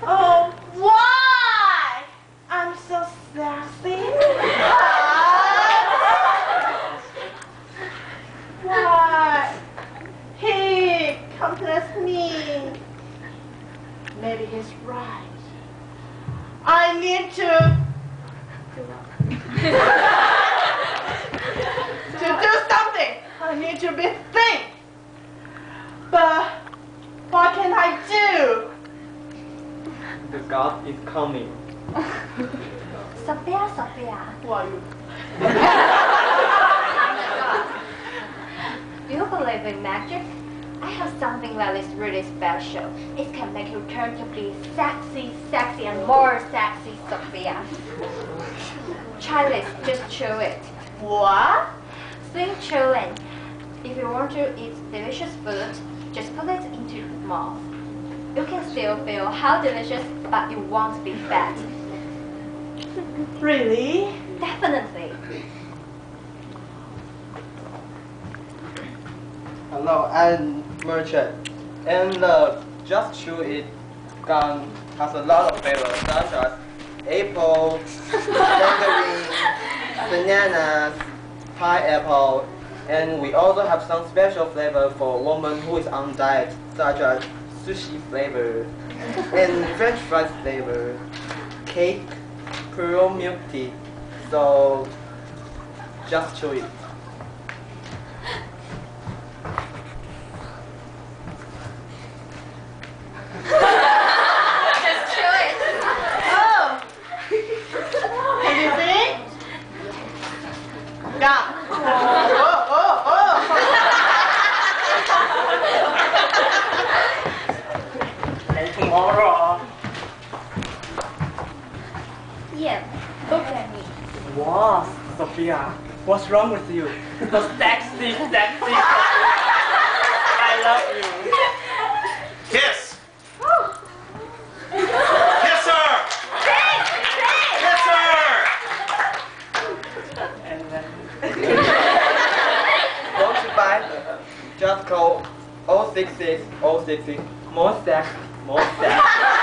Oh, why? I'm so sassy. Why? He compliments me. Maybe he's right. I need to do something. I need to be think. But what can I do? The God is coming. Sophia, Sophia. Who are you? Do you believe in magic? I have something that is really special. It can make you turn to be sexy, sexy, and more sexy, Sophia. Try this, just chew it. What? Think chewing. If you want to eat delicious food, just put it into your mouth. You can still feel how delicious, but you won't be fat. Really? Definitely. Hello, I'm Merchant. And Just Chew It gum has a lot of flavors such as apple, tangerine, bananas, pineapple, and we also have some special flavor for women who is on diet, such as sushi flavor and French fries flavor, cake, pearl milk tea. So just chew it. Just chew it. Oh! Can you see? Yeah. And tomorrow. Yeah, look at me. Wow, Sophia, what's wrong with you? So sexy, sexy. I love you. Kiss! Kiss her! Kiss her! And then don't you buy? Just call 066 066 more sex, more sex.